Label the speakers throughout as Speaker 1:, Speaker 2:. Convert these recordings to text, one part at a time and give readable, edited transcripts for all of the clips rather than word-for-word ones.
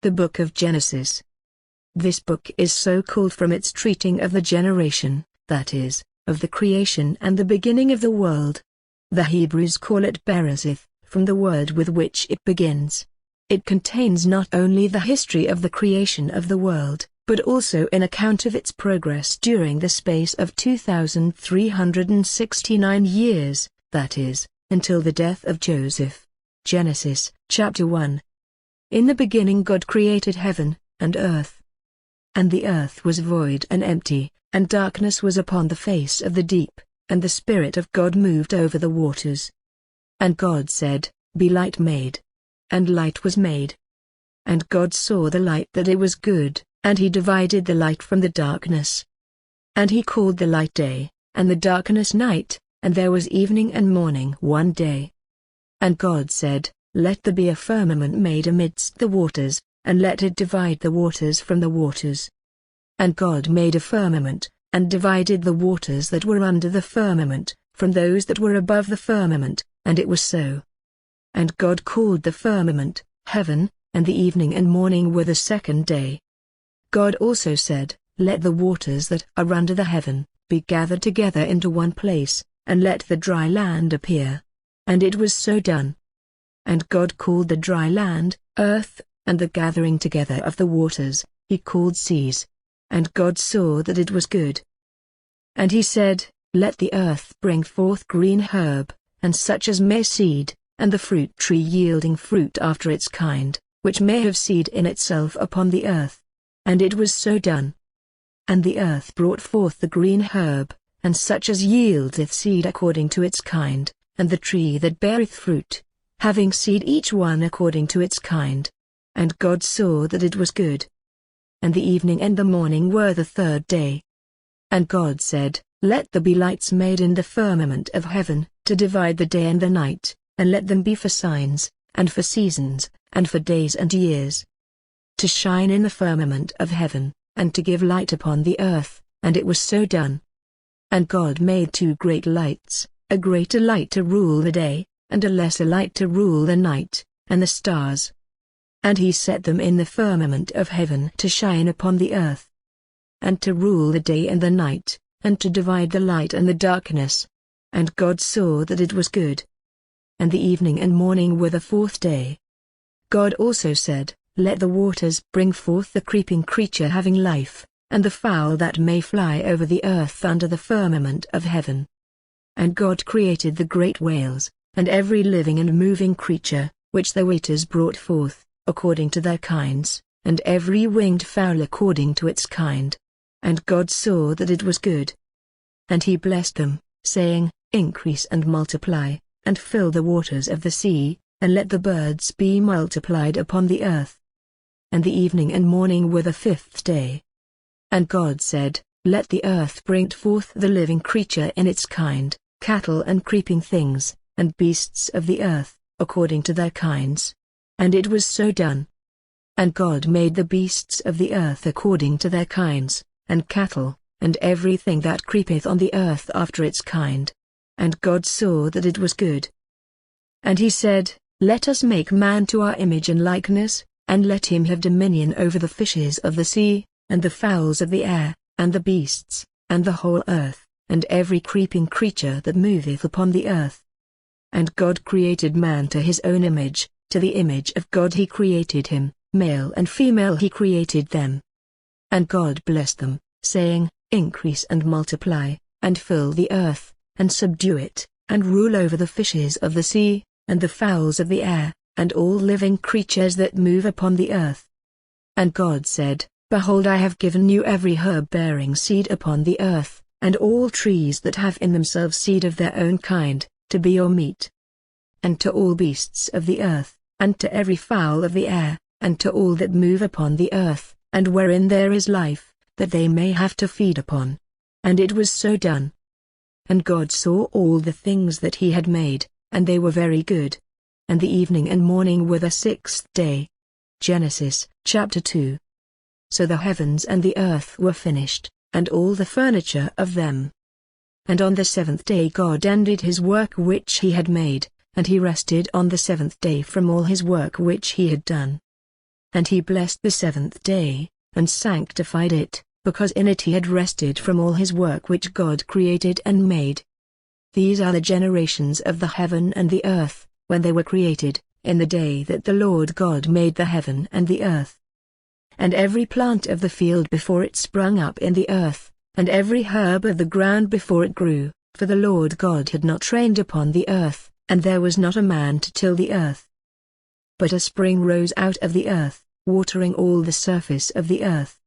Speaker 1: The Book of Genesis. This book is so called from its treating of the generation, that is, of the creation and the beginning of the world. The Hebrews call it Bereshith, from the word with which it begins. It contains not only the history of the creation of the world, but also an account of its progress during the space of 2,369 years, that is, until the death of Joseph. Genesis, chapter 1. In the beginning God created heaven and earth. And the earth was void and empty, and darkness was upon the face of the deep, and the Spirit of God moved over the waters. And God said, Be light made. And light was made. And God saw the light that it was good, and he divided the light from the darkness. And he called the light day, and the darkness night, and there was evening and morning one day. And God said, Let there be a firmament made amidst the waters, and let it divide the waters from the waters. And God made a firmament, and divided the waters that were under the firmament, from those that were above the firmament, and it was so. And God called the firmament, heaven, and the evening and morning were the second day. God also said, Let the waters that are under the heaven, be gathered together into one place, and let the dry land appear. And it was so done. And God called the dry land, earth, and the gathering together of the waters, he called seas. And God saw that it was good. And he said, Let the earth bring forth green herb, and such as may seed, and the fruit tree yielding fruit after its kind, which may have seed in itself upon the earth. And it was so done. And the earth brought forth the green herb, and such as yieldeth seed according to its kind, and the tree that beareth fruit, having seed each one according to its kind. And God saw that it was good. And the evening and the morning were the third day. And God said, Let there be lights made in the firmament of heaven, to divide the day and the night, and let them be for signs, and for seasons, and for days and years. To shine in the firmament of heaven, and to give light upon the earth, and it was so done. And God made two great lights, a greater light to rule the day, and a lesser light to rule the night, and the stars. And he set them in the firmament of heaven to shine upon the earth, and to rule the day and the night, and to divide the light and the darkness. And God saw that it was good. And the evening and morning were the fourth day. God also said, Let the waters bring forth the creeping creature having life, and the fowl that may fly over the earth under the firmament of heaven. And God created the great whales, and every living and moving creature, which the waters brought forth, according to their kinds, and every winged fowl according to its kind. And God saw that it was good. And he blessed them, saying, Increase and multiply, and fill the waters of the sea, and let the birds be multiplied upon the earth. And the evening and morning were the fifth day. And God said, Let the earth bring forth the living creature in its kind, cattle and creeping things, and beasts of the earth, according to their kinds. And it was so done. And God made the beasts of the earth according to their kinds, and cattle, and everything that creepeth on the earth after its kind. And God saw that it was good. And he said, Let us make man to our image and likeness, and let him have dominion over the fishes of the sea, and the fowls of the air, and the beasts, and the whole earth, and every creeping creature that moveth upon the earth. And God created man to his own image, to the image of God he created him, male and female he created them. And God blessed them, saying, Increase and multiply, and fill the earth, and subdue it, and rule over the fishes of the sea, and the fowls of the air, and all living creatures that move upon the earth. And God said, Behold, I have given you every herb bearing seed upon the earth, and all trees that have in themselves seed of their own kind, to be your meat. And to all beasts of the earth, and to every fowl of the air, and to all that move upon the earth, and wherein there is life, that they may have to feed upon. And it was so done. And God saw all the things that he had made, and they were very good. And the evening and morning were the sixth day. Genesis, chapter 2. So the heavens and the earth were finished, and all the furniture of them. And on the seventh day God ended his work which he had made, and he rested on the seventh day from all his work which he had done. and he blessed the seventh day, and sanctified it, because in it he had rested from all his work which God created and made. These are the generations of the heaven and the earth, when they were created, in the day that the Lord God made the heaven and the earth. And every plant of the field before it sprung up in the earth, and every herb of the ground before it grew, for the Lord God had not rained upon the earth, and there was not a man to till the earth. But a spring rose out of the earth, watering all the surface of the earth.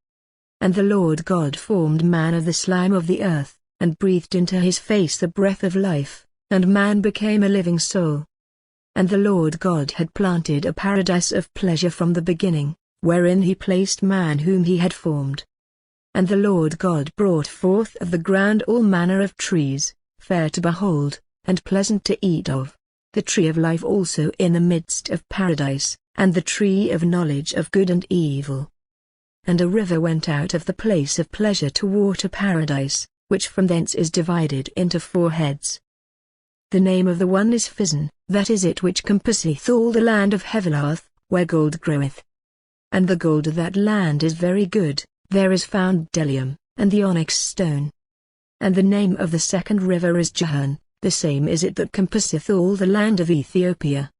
Speaker 1: And the Lord God formed man of the slime of the earth, and breathed into his face the breath of life, and man became a living soul. And the Lord God had planted a paradise of pleasure from the beginning, wherein he placed man whom he had formed. And the Lord God brought forth of the ground all manner of trees, fair to behold, and pleasant to eat of, the tree of life also in the midst of paradise, and the tree of knowledge of good and evil. And a river went out of the place of pleasure to water paradise, which from thence is divided into 4 heads. The name of the one is Pison, that is it which compasseth all the land of Havilah, where gold groweth. And the gold of that land is very good, there is found bdellium, and the onyx stone. And the name of the second river is Gihon, the same is it that compasseth all the land of Ethiopia.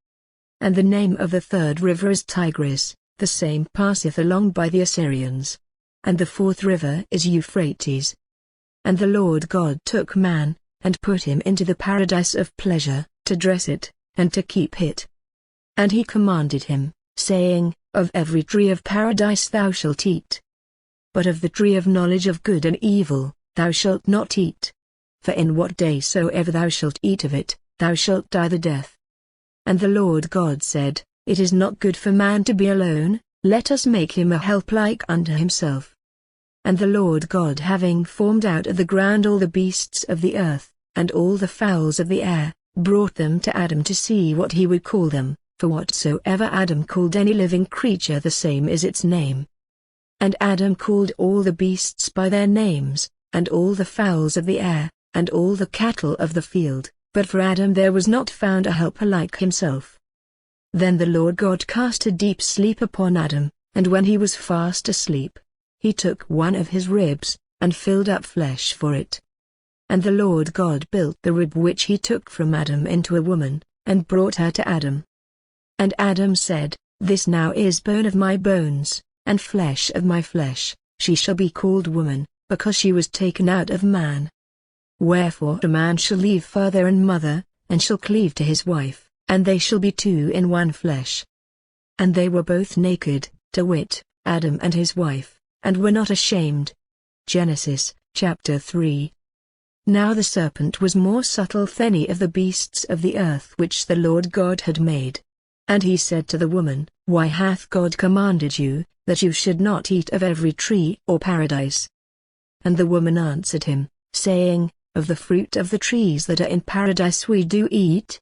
Speaker 1: And the name of the third river is Tigris, the same passeth along by the Assyrians. And the fourth river is Euphrates. And the Lord God took man, and put him into the paradise of pleasure, to dress it, and to keep it. And he commanded him, saying, Of every tree of paradise thou shalt eat. But of the tree of knowledge of good and evil, thou shalt not eat. For in what day soever thou shalt eat of it, thou shalt die the death. And the Lord God said, It is not good for man to be alone, let us make him a help like unto himself. And the Lord God having formed out of the ground all the beasts of the earth, and all the fowls of the air, brought them to Adam to see what he would call them, for whatsoever Adam called any living creature the same is its name. And Adam called all the beasts by their names, and all the fowls of the air, and all the cattle of the field, but for Adam there was not found a helper like himself. Then the Lord God cast a deep sleep upon Adam, and when he was fast asleep, he took one of his ribs, and filled up flesh for it. And the Lord God built the rib which he took from Adam into a woman, and brought her to Adam. And Adam said, This now is bone of my bones, and flesh of my flesh, she shall be called woman, because she was taken out of man. Wherefore a man shall leave father and mother, and shall cleave to his wife, and they shall be 2 in one flesh. And they were both naked, to wit, Adam and his wife, and were not ashamed. Genesis, chapter 3. Now the serpent was more subtle than any of the beasts of the earth which the Lord God had made. And he said to the woman, Why hath God commanded you, that you should not eat of every tree or paradise? And the woman answered him, saying, Of the fruit of the trees that are in paradise we do eat.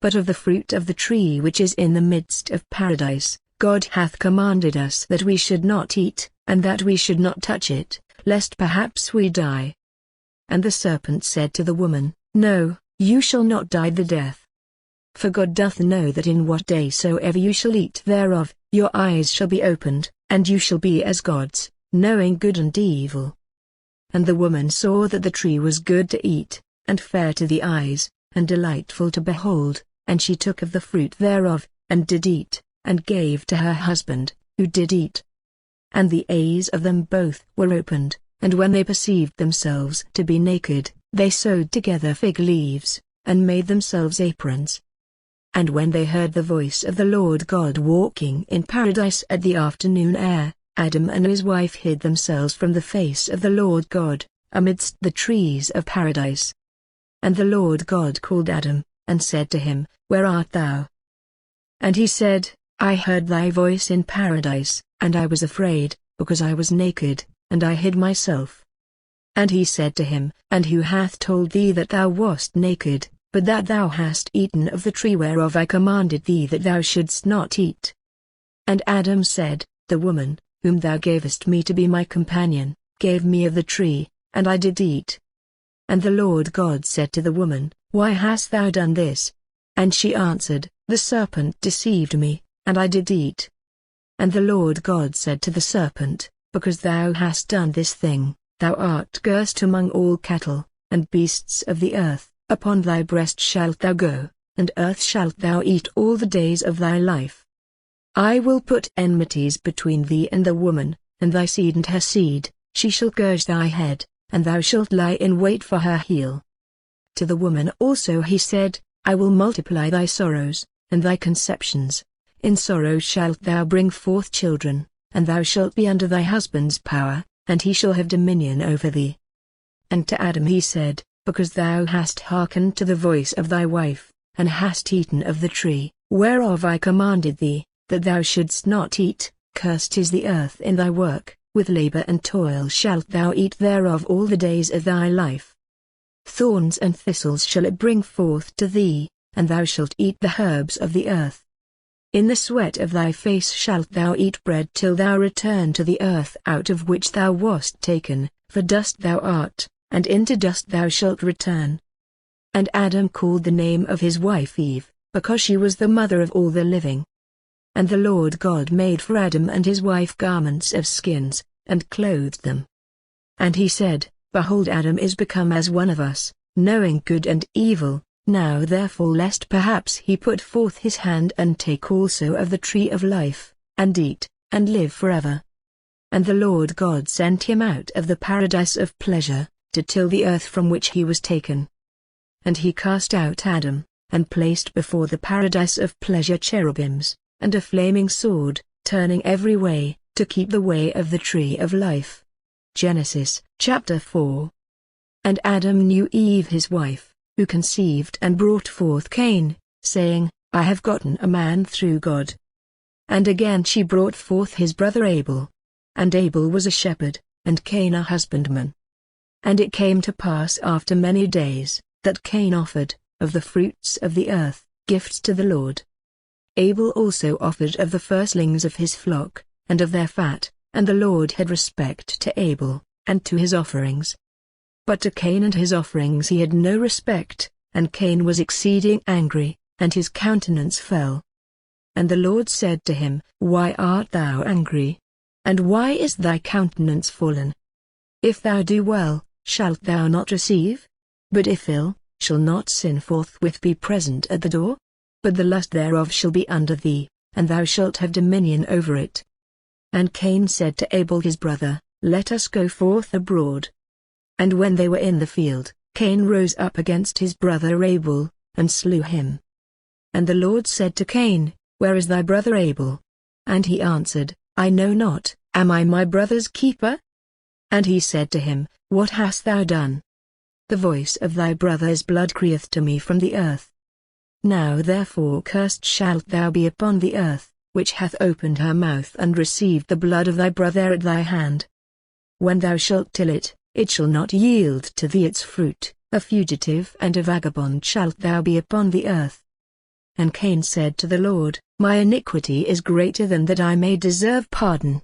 Speaker 1: But of the fruit of the tree which is in the midst of paradise, God hath commanded us that we should not eat, and that we should not touch it, lest perhaps we die. And the serpent said to the woman, No, you shall not die the death. For God doth know that in what day soever you shall eat thereof, your eyes shall be opened, and you shall be as gods, knowing good and evil. And the woman saw that the tree was good to eat, and fair to the eyes, and delightful to behold, and she took of the fruit thereof, and did eat, and gave to her husband, who did eat. And the eyes of them both were opened, and when they perceived themselves to be naked, they sewed together fig leaves, and made themselves aprons. And when they heard the voice of the Lord God walking in paradise at the afternoon air, Adam and his wife hid themselves from the face of the Lord God, amidst the trees of paradise. And the Lord God called Adam, and said to him, Where art thou? And he said, I heard thy voice in paradise, and I was afraid, because I was naked, and I hid myself. And he said to him, And who hath told thee that thou wast naked, but that thou hast eaten of the tree whereof I commanded thee that thou shouldst not eat? And Adam said, The woman, whom thou gavest me to be my companion, gave me of the tree, and I did eat. And the Lord God said to the woman, Why hast thou done this? And she answered, The serpent deceived me, and I did eat. And the Lord God said to the serpent, Because thou hast done this thing, thou art cursed among all cattle, and beasts of the earth, upon thy breast shalt thou go, and earth shalt thou eat all the days of thy life. I will put enmities between thee and the woman, and thy seed and her seed, she shall gouge thy head, and thou shalt lie in wait for her heel. To the woman also he said, I will multiply thy sorrows, and thy conceptions. In sorrow shalt thou bring forth children, and thou shalt be under thy husband's power, and he shall have dominion over thee. And to Adam he said, Because thou hast hearkened to the voice of thy wife, and hast eaten of the tree, whereof I commanded thee, that thou shouldst not eat, cursed is the earth in thy work, with labor and toil shalt thou eat thereof all the days of thy life. Thorns and thistles shall it bring forth to thee, and thou shalt eat the herbs of the earth. In the sweat of thy face shalt thou eat bread till thou return to the earth out of which thou wast taken, for dust thou art, and into dust thou shalt return. And Adam called the name of his wife Eve, because she was the mother of all the living. And the Lord God made for Adam and his wife garments of skins, and clothed them. And he said, Behold, Adam is become as one of us, knowing good and evil. Now therefore lest perhaps he put forth his hand and take also of the tree of life, and eat, and live forever. And the Lord God sent him out of the paradise of pleasure, to till the earth from which he was taken. And he cast out Adam, and placed before the paradise of pleasure cherubims, and a flaming sword, turning every way, to keep the way of the tree of life. Genesis, chapter 4. And Adam knew Eve his wife, who conceived and brought forth Cain, saying, I have gotten a man through God. And again she brought forth his brother Abel. And Abel was a shepherd, and Cain a husbandman. And it came to pass after many days, that Cain offered, of the fruits of the earth, gifts to the Lord. Abel also offered of the firstlings of his flock, and of their fat, and the Lord had respect to Abel, and to his offerings. But to Cain and his offerings he had no respect, and Cain was exceeding angry, and his countenance fell. And the Lord said to him, Why art thou angry? And why is thy countenance fallen? If thou do well, shalt thou not receive? But if ill, shall not sin forthwith be present at the door? But the lust thereof shall be under thee, and thou shalt have dominion over it. And Cain said to Abel his brother, Let us go forth abroad. And when they were in the field, Cain rose up against his brother Abel, and slew him. And the Lord said to Cain, Where is thy brother Abel? And he answered, I know not, am I my brother's keeper? And he said to him, What hast thou done? The voice of thy brother's blood crieth to me from the earth. Now therefore cursed shalt thou be upon the earth, which hath opened her mouth and received the blood of thy brother at thy hand. When thou shalt till it, it shall not yield to thee its fruit, a fugitive and a vagabond shalt thou be upon the earth. And Cain said to the Lord, My iniquity is greater than that I may deserve pardon.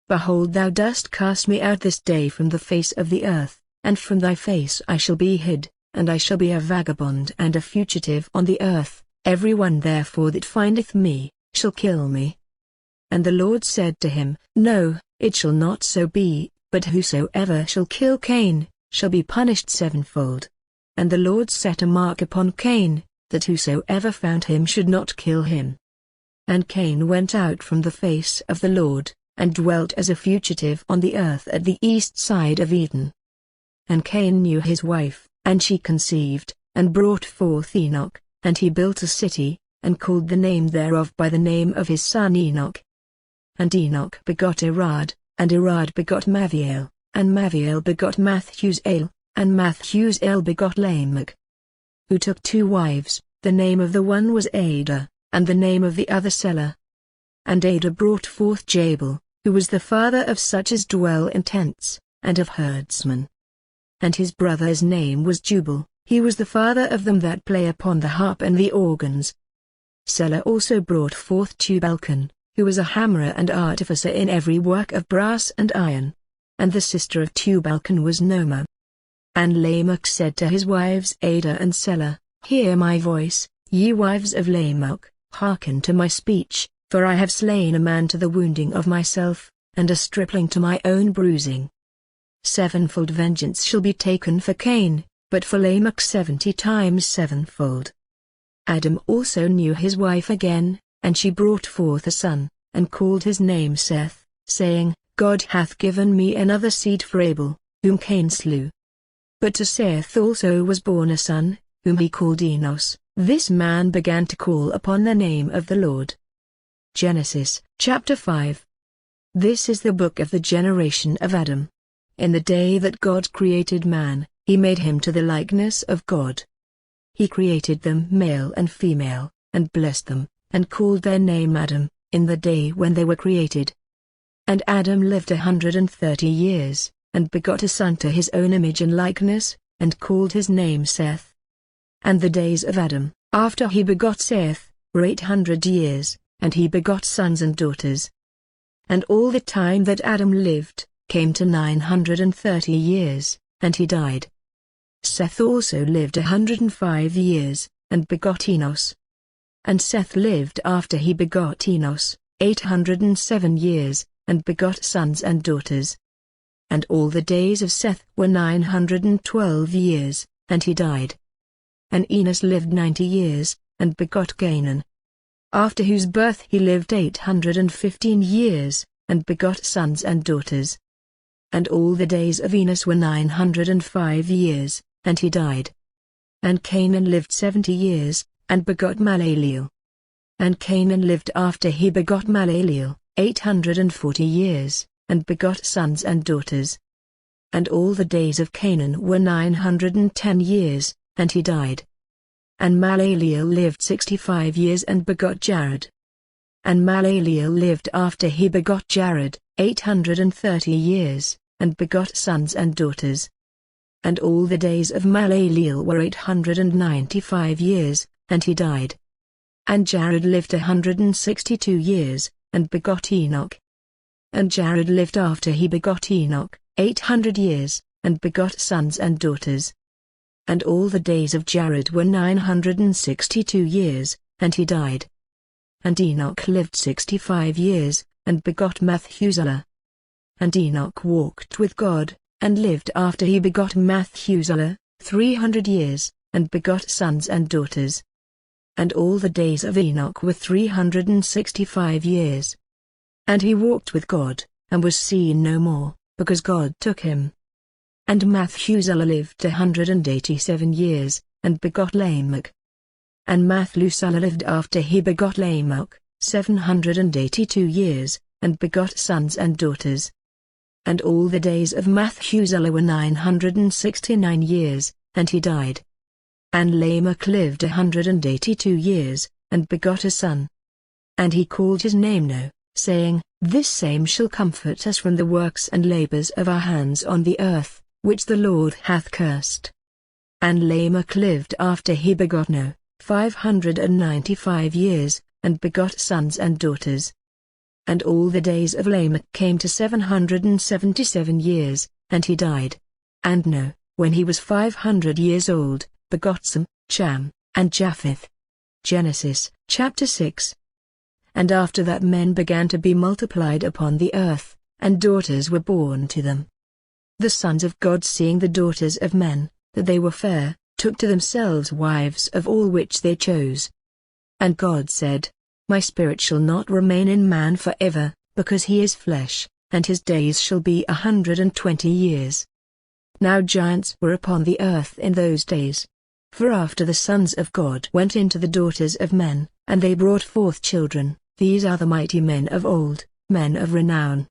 Speaker 1: Behold, thou dost cast me out this day from the face of the earth, and from thy face I shall be hid, and I shall be a vagabond and a fugitive on the earth. Every one therefore that findeth me, shall kill me. And the Lord said to him, No, it shall not so be, but whosoever shall kill Cain, shall be punished sevenfold. And the Lord set a mark upon Cain, that whosoever found him should not kill him. And Cain went out from the face of the Lord, and dwelt as a fugitive on the earth at the east side of Eden. And Cain knew his wife, and she conceived, and brought forth Enoch, and he built a city, and called the name thereof by the name of his son Enoch. And Enoch begot Irad, and Irad begot Maviel, and Maviel begot Mathusel, and Mathusel begot Lamech, who took 2 wives. The name of the one was Ada, and the name of the other Selah. And Ada brought forth Jabal, who was the father of such as dwell in tents, and of herdsmen. And his brother's name was Jubal, he was the father of them that play upon the harp and the organs. Selah also brought forth Tubal-Cain, who was a hammerer and artificer in every work of brass and iron. And the sister of Tubal-Cain was Noma. And Lamech said to his wives Ada and Selah, Hear my voice, ye wives of Lamech, hearken to my speech, For I have slain a man to the wounding of myself, and a stripling to my own bruising. Sevenfold vengeance shall be taken for Cain, but for Lamech 70 times sevenfold. Adam also knew his wife again, and she brought forth a son, and called his name Seth, saying, God hath given me another seed for Abel, whom Cain slew. But to Seth also was born a son, whom he called Enos. This man began to call upon the name of the Lord. Genesis, chapter 5. This is the book of the generation of Adam. In the day that God created man, he made him to the likeness of God. He created them male and female, and blessed them, and called their name Adam, in the day when they were created. And Adam lived 130 years, and begot a son to his own image and likeness, and called his name Seth. And the days of Adam, after he begot Seth, were 800 years, and he begot sons and daughters. And all the time that Adam lived, came to 930 years, and he died. Seth also lived 105 years, and begot Enos. And Seth lived after he begot Enos, 807 years, and begot sons and daughters. And all the days of Seth were 912 years, and he died. And Enos lived 90 years, and begot Cainan. After whose birth he lived 815 years, and begot sons and daughters. And all the days of Enos were 905 years, and he died. And Cainan lived 70 years, and begot Malaleel. And Cainan lived after he begot Malaleel, 840 years, and begot sons and daughters. And all the days of Cainan were 910 years, and he died. And Malaleel lived 65 years and begot Jared. And Malaleel lived after he begot Jared, 830 years, and begot sons and daughters. And all the days of Malaleel were 895 years, and he died. And Jared lived 162 years, and begot Enoch. And Jared lived after he begot Enoch, 800 years, and begot sons and daughters. And all the days of Jared were 962 years, and he died. And Enoch lived 65 years, and begot Methuselah. And Enoch walked with God, and lived after he begot Methuselah, 300 years, and begot sons and daughters. And all the days of Enoch were 365 years. And he walked with God, and was seen no more, because God took him. And Methuselah lived 187 years, and begot Lamech. And Methuselah lived after he begot Lamech, 782 years, and begot sons and daughters. And all the days of Methuselah were 969 years, and he died. And Lamech lived 182 years, and begot a son. And he called his name Noah, saying, This same shall comfort us from the works and labors of our hands on the earth, which the Lord hath cursed. And Lamech lived after he begot Noah, 595 years, and begot sons and daughters. And all the days of Lamech came to 777 years, and he died. And Noah, when he was 500 years old, begot Sem, Cham, and Japheth. Genesis, chapter 6. And after that men began to be multiplied upon the earth, and daughters were born to them. The sons of God, seeing the daughters of men, that they were fair, took to themselves wives of all which they chose. And God said, My spirit shall not remain in man forever, because he is flesh, and his days shall be 120 years. Now giants were upon the earth in those days. For after the sons of God went into the daughters of men, and they brought forth children, these are the mighty men of old, men of renown.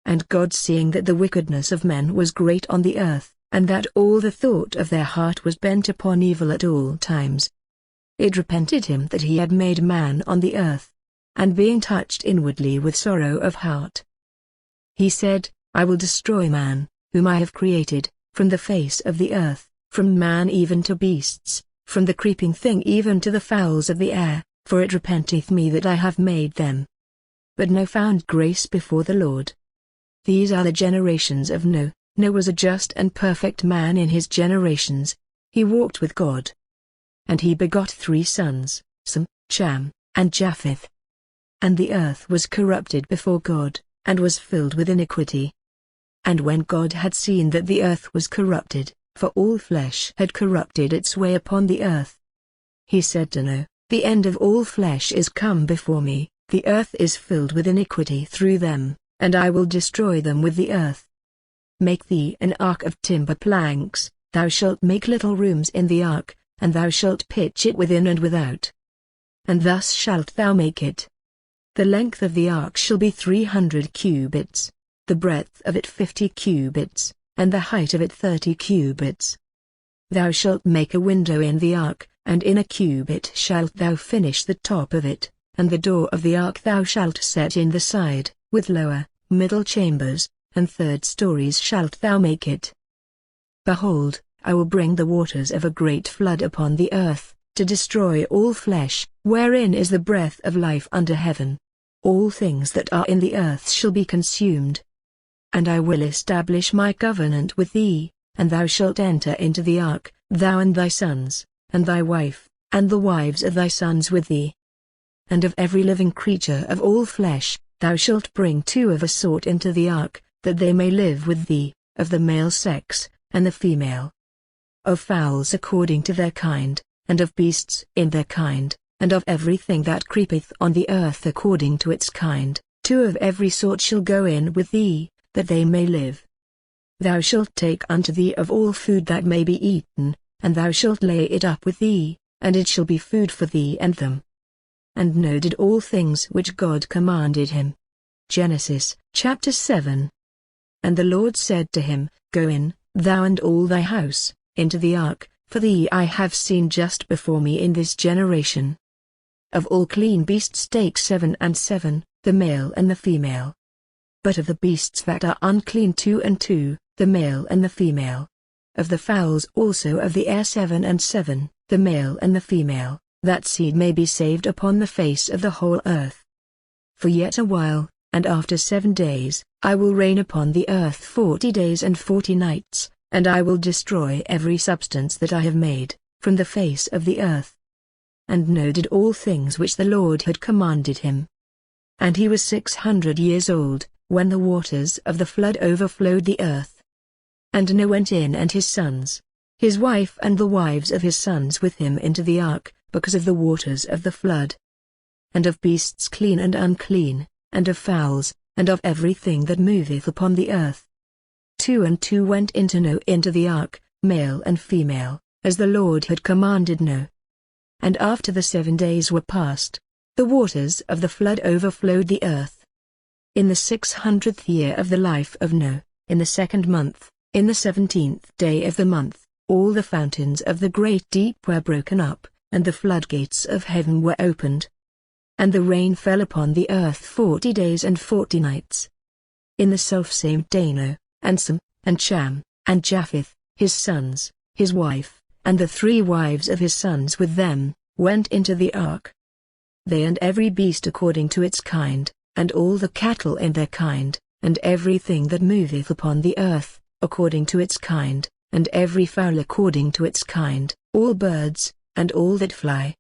Speaker 1: And God, seeing that the wickedness of men was great on the earth, and that all the thought of their heart was bent upon evil at all times, it repented him that he had made man on the earth. And being touched inwardly with sorrow of heart, he said, I will destroy man, whom I have created, from the face of the earth, from man even to beasts, from the creeping thing even to the fowls of the air, for it repenteth me that I have made them. But Noah found grace before the Lord. These are the generations of Noah. Noah was a just and perfect man in his generations. He walked with God. And he begot 3 sons, Sem, Cham, and Japheth. And the earth was corrupted before God, and was filled with iniquity. And when God had seen that the earth was corrupted, for all flesh had corrupted its way upon the earth, he said to Noah, "The end of all flesh is come before me, the earth is filled with iniquity through them, and I will destroy them with the earth. Make thee an ark of timber planks, thou shalt make little rooms in the ark, and thou shalt pitch it within and without. And thus shalt thou make it. The length of the ark shall be 300 cubits, the breadth of it 50 cubits, and the height of it 30 cubits. Thou shalt make a window in the ark, and in a cubit shalt thou finish the top of it, and the door of the ark thou shalt set in the side, with lower, middle chambers, and third stories shalt thou make it. Behold, I will bring the waters of a great flood upon the earth, to destroy all flesh, wherein is the breath of life under heaven. All things that are in the earth shall be consumed. And I will establish my covenant with thee, and thou shalt enter into the ark, thou and thy sons, and thy wife, and the wives of thy sons with thee. And of every living creature of all flesh, thou shalt bring 2 of a sort into the ark, that they may live with thee, of the male sex, and the female. Of fowls according to their kind, and of beasts in their kind, and of everything that creepeth on the earth according to its kind, 2 of every sort shall go in with thee, that they may live. Thou shalt take unto thee of all food that may be eaten, and thou shalt lay it up with thee, and it shall be food for thee and them. And Noah did all things which God commanded him. Genesis, chapter 7. And the Lord said to him, Go in, thou and all thy house, into the ark, for thee I have seen just before me in this generation. Of all clean beasts take 7 and 7, the male and the female. But of the beasts that are unclean 2 and 2, the male and the female. Of the fowls also of the air 7 and 7, the male and the female, that seed may be saved upon the face of the whole earth. For yet a while, and after 7 days, I will rain upon the earth 40 days and 40 nights, and I will destroy every substance that I have made, from the face of the earth. And Noah did all things which the Lord had commanded him. And he was 600 years old, when the waters of the flood overflowed the earth. And Noah went in and his sons, his wife and the wives of his sons with him into the ark, because of the waters of the flood. And of beasts clean and unclean, and of fowls, and of everything that moveth upon the earth. 2 and 2 went into Noah into the ark, male and female, as the Lord had commanded Noah. And after the 7 days were past, the waters of the flood overflowed the earth. In the 600th year of the life of Noah, in the 2nd month, in the 17th day of the month, all the fountains of the great deep were broken up, and the floodgates of heaven were opened. And the rain fell upon the earth 40 days and 40 nights. In the selfsame day Noah, and Sem, and Cham, and Japheth, his sons, his wife, and the 3 wives of his sons with them, went into the ark. They and every beast according to its kind, and all the cattle in their kind, and everything that moveth upon the earth, according to its kind, and every fowl according to its kind, all birds, and all that fly,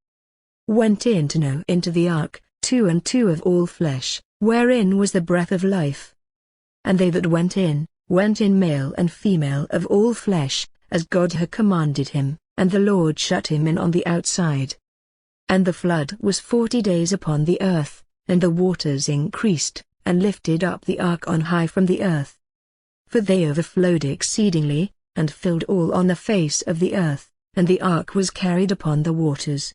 Speaker 1: went in to Noah into the ark, 2 and 2 of all flesh, wherein was the breath of life. And they that went in male and female of all flesh, as God had commanded him, and the Lord shut him in on the outside. And the flood was 40 days upon the earth, and the waters increased, and lifted up the ark on high from the earth. For they overflowed exceedingly, and filled all on the face of the earth, and the ark was carried upon the waters.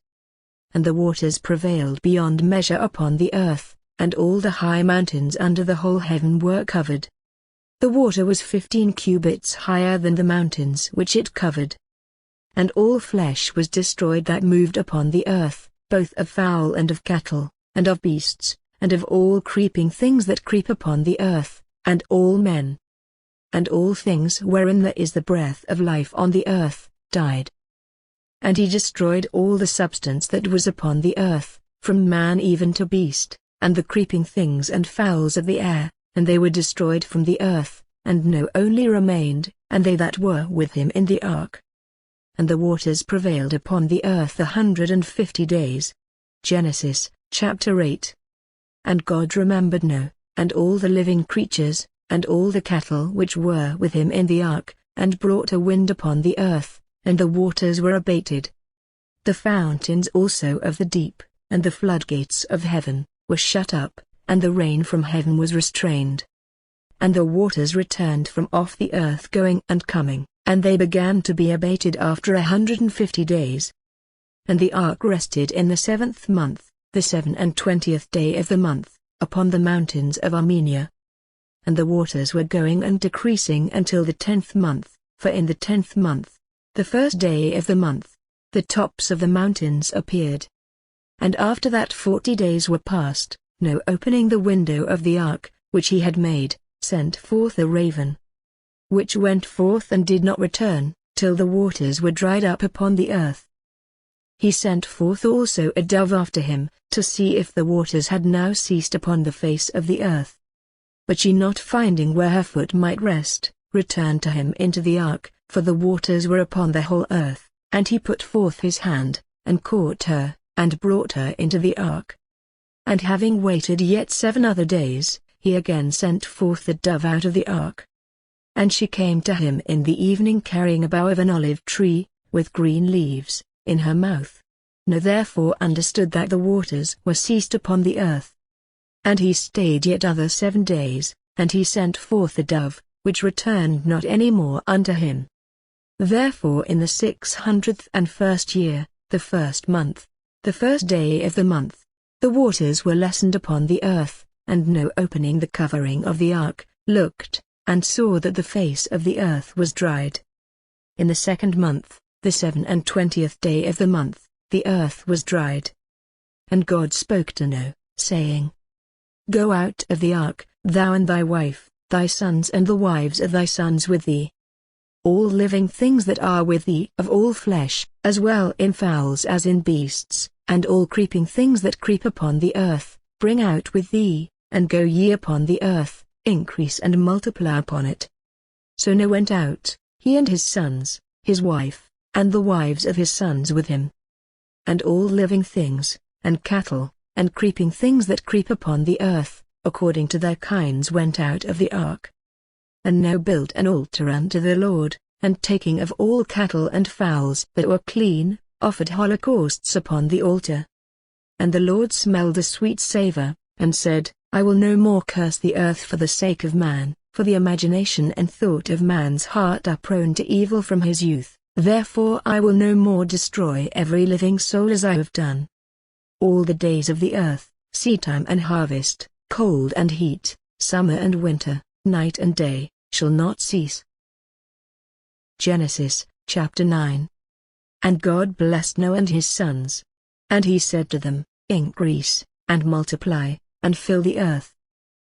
Speaker 1: And the waters prevailed beyond measure upon the earth, and all the high mountains under the whole heaven were covered. The water was 15 cubits higher than the mountains which it covered. And all flesh was destroyed that moved upon the earth, both of fowl and of cattle, and of beasts, and of all creeping things that creep upon the earth, and all men. And all things wherein there is the breath of life on the earth, died. And he destroyed all the substance that was upon the earth, from man even to beast, and the creeping things and fowls of the air, and they were destroyed from the earth, and Noah only remained, and they that were with him in the ark. And the waters prevailed upon the earth 150 days. Genesis, chapter 8. And God remembered Noah, and all the living creatures, and all the cattle which were with him in the ark, and brought a wind upon the earth, and the waters were abated. The fountains also of the deep, and the floodgates of heaven, were shut up, and the rain from heaven was restrained. And the waters returned from off the earth going and coming, and they began to be abated after 150 days. And the ark rested in the 7th month, the 27th day of the month, upon the mountains of Armenia. And the waters were going and decreasing until the 10th month, for in the 10th month, the 1st day of the month, the tops of the mountains appeared. And after that 40 days were past, Noah, opening the window of the ark, which he had made, sent forth a raven, which went forth and did not return, till the waters were dried up upon the earth. He sent forth also a dove after him, to see if the waters had now ceased upon the face of the earth. But she, not finding where her foot might rest, returned to him into the ark, for the waters were upon the whole earth, and he put forth his hand, and caught her, and brought her into the ark. And having waited yet 7 other days, he again sent forth the dove out of the ark. And she came to him in the evening carrying a bough of an olive tree, with green leaves, in her mouth. Noah therefore understood that the waters were ceased upon the earth. And he stayed yet other 7 days, and he sent forth the dove, which returned not any more unto him. Therefore in the 601st year, the 1st month, the 1st day of the month, the waters were lessened upon the earth, and Noah, opening the covering of the ark, looked, and saw that the face of the earth was dried. In the 2nd month, the 27th day of the month, the earth was dried. And God spoke to Noah, saying, Go out of the ark, thou and thy wife, thy sons and the wives of thy sons with thee. All living things that are with thee of all flesh, as well in fowls as in beasts, and all creeping things that creep upon the earth, bring out with thee, and go ye upon the earth, increase and multiply upon it. So Noah went out, he and his sons, his wife, and the wives of his sons with him. And all living things, and cattle, and creeping things that creep upon the earth, according to their kinds went out of the ark. And Noah built an altar unto the Lord, and taking of all cattle and fowls that were clean, offered holocausts upon the altar. And the Lord smelled a sweet savour, and said, I will no more curse the earth for the sake of man, for the imagination and thought of man's heart are prone to evil from his youth, therefore I will no more destroy every living soul as I have done. All the days of the earth, seedtime and harvest, cold and heat, summer and winter, night and day, shall not cease. Genesis, chapter 9. And God blessed Noah and his sons. And he said to them, Increase, and multiply, and fill the earth.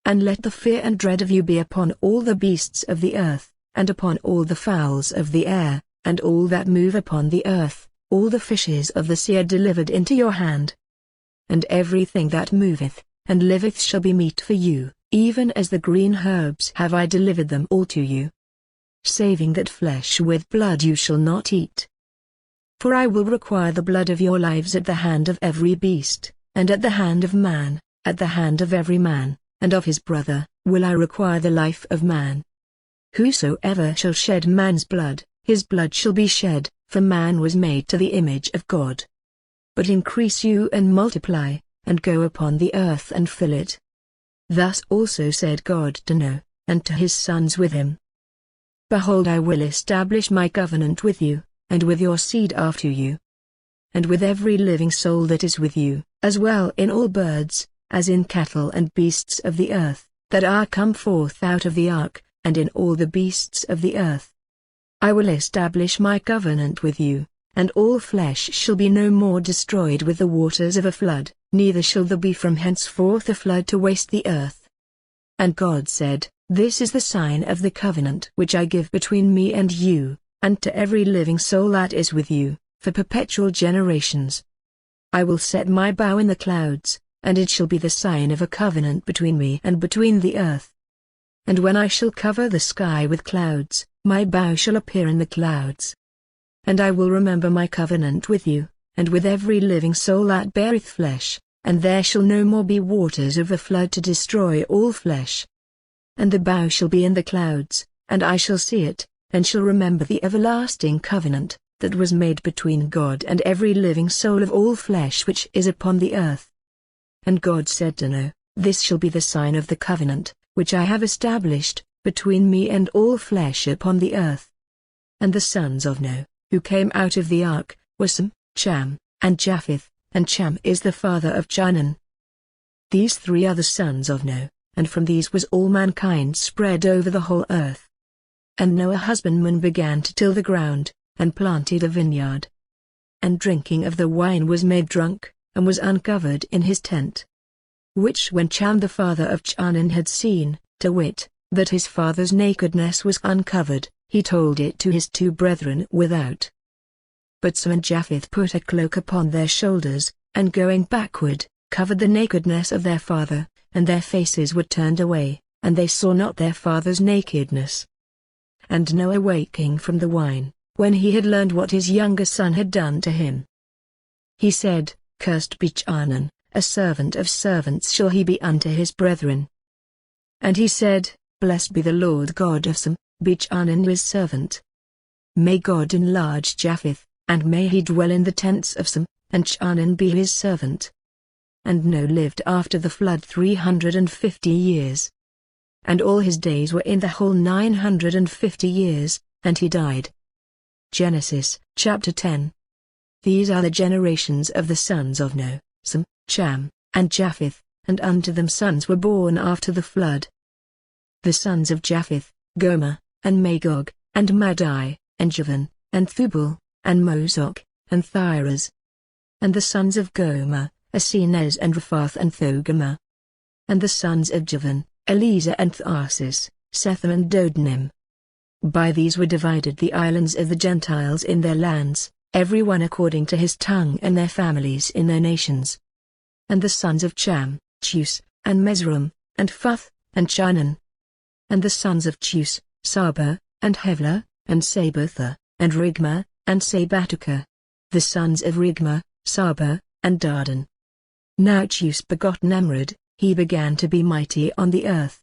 Speaker 1: And let the fear and dread of you be upon all the beasts of the earth, and upon all the fowls of the air, and all that move upon the earth, all the fishes of the sea are delivered into your hand. And everything that moveth, and liveth shall be meat for you, even as the green herbs have I delivered them all to you. Saving that flesh with blood you shall not eat. For I will require the blood of your lives at the hand of every beast, and at the hand of man, at the hand of every man, and of his brother, will I require the life of man. Whosoever shall shed man's blood, his blood shall be shed, for man was made to the image of God. But increase you and multiply, and go upon the earth and fill it. Thus also said God to Noah, and to his sons with him. Behold, I will establish my covenant with you, and with your seed after you, and with every living soul that is with you, as well in all birds, as in cattle and beasts of the earth, that are come forth out of the ark, and in all the beasts of the earth. I will establish my covenant with you, and all flesh shall be no more destroyed with the waters of a flood, neither shall there be from henceforth a flood to waste the earth. And God said, This is the sign of the covenant which I give between me and you, and to every living soul that is with you, for perpetual generations. I will set my bow in the clouds, and it shall be the sign of a covenant between me and between the earth. And when I shall cover the sky with clouds, my bow shall appear in the clouds. And I will remember my covenant with you, and with every living soul that beareth flesh, and there shall no more be waters of the flood to destroy all flesh. And the bow shall be in the clouds, and I shall see it, and shall remember the everlasting covenant that was made between God and every living soul of all flesh which is upon the earth. And God said to Noah, This shall be the sign of the covenant, which I have established, between me and all flesh upon the earth. And the sons of Noah, who came out of the ark, were Sem, Cham, and Japheth, and Cham is the father of Canaan. These three are the sons of Noah, and from these was all mankind spread over the whole earth. And Noah husbandman began to till the ground, and planted a vineyard. And drinking of the wine was made drunk, and was uncovered in his tent. Which when Cham the father of Canaan had seen, to wit, that his father's nakedness was uncovered, he told it to his two brethren without. But Sem and Japheth put a cloak upon their shoulders, and going backward, covered the nakedness of their father, and their faces were turned away, and they saw not their father's nakedness. And Noah waking from the wine, when he had learned what his younger son had done to him, he said, Cursed be Canaan, a servant of servants shall he be unto his brethren. And he said, Blessed be the Lord God of Sem, be Canaan his servant. May God enlarge Japheth, and may he dwell in the tents of Sem, and Canaan be his servant. And Noah lived after the flood 350 years. And all his days were in the whole 950 years, and he died. Genesis, chapter 10. These are the generations of the sons of Noah, Sem, Cham, and Japheth, and unto them sons were born after the flood. The sons of Japheth, Gomer, and Magog, and Madai, and Javan, and Thubal, and Mosok, and Thiras. And the sons of Gomer, Asenez and Rephath and Thogarmah. And the sons of Javan, Eliezer and Tharsis, Setham and Dodanim. By these were divided the islands of the Gentiles in their lands, every one according to his tongue and their families in their nations. And the sons of Cham, Chus, and Mesrom, and Phuth, and Chanaan. And the sons of Chus, Saba, and Hevlah, and Sabetha, and Rigma, and Sabatuka. The sons of Rigma, Saba, and Dardan. Now Chus begot Nemrod, he began to be mighty on the earth.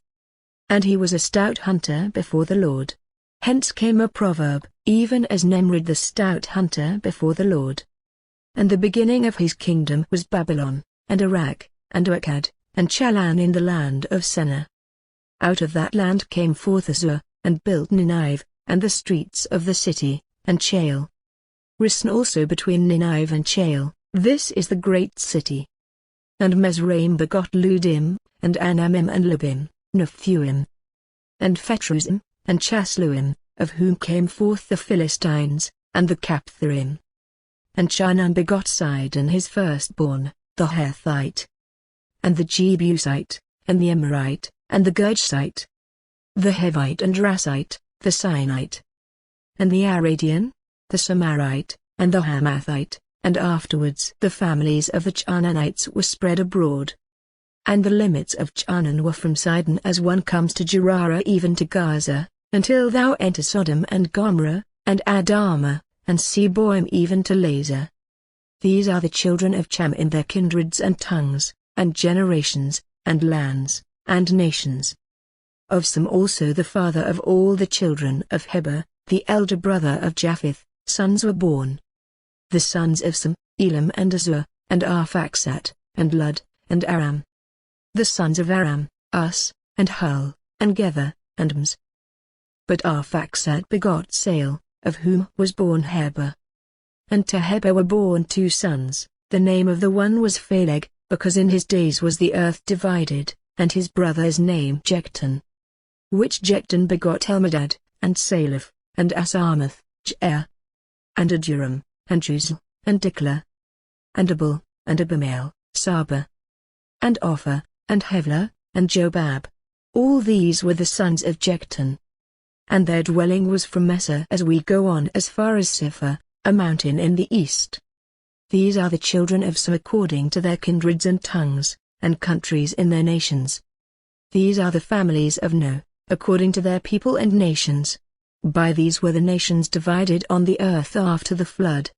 Speaker 1: And he was a stout hunter before the Lord. Hence came a proverb, even as Nemrod the stout hunter before the Lord. And the beginning of his kingdom was Babylon, and Iraq, and Akkad, and Chalan in the land of Sennaar. Out of that land came forth Assur, and built Nineveh, and the streets of the city, and Chail. Risen also between Nineveh and Chail, this is the great city. And Mesraim begot Ludim, and Anamim and Lubim, Nephuim, and Phetrusim, and Chasluim, of whom came forth the Philistines, and the Captharim. And Chanaan begot Sidon his firstborn, the Hethite, and the Jebusite, and the Amorite, and the Girgashite, the Hivite and Rasite, the Sinite, and the Aradian, the Samarite, and the Hamathite, and afterwards the families of the Canaanites were spread abroad. And the limits of Canaan were from Sidon as one comes to Gerar even to Gaza, until thou enter Sodom and Gomorrah, and Admah, and Seboim even to Lazer. These are the children of Cham in their kindreds and tongues, and generations, and lands, and nations. Of Sem also the father of all the children of Heber, the elder brother of Japheth, sons were born. The sons of Sem, Elam and Azur, and Arphaxad, and Lud, and Aram. The sons of Aram, Us, and Hul, and Gether, and Ms. But Arphaxad begot Sael, of whom was born Heber. And to Heber were born two sons, the name of the one was Phaleg, because in his days was the earth divided, and his brother's name Jecton. Which Jecton begot Elmadad, and Salaph, and Asamath, Jer, and Aduram, and Juzal, and Diklah, and Abel, and Abimael, Saba, and Opher, and Hevlah, and Jobab. All these were the sons of Jecton. And their dwelling was from Mesa as we go on as far as Sephar, a mountain in the east. These are the children of Sem according to their kindreds and tongues, and countries in their nations. These are the families of Noah, according to their people and nations. By these were the nations divided on the earth after the flood.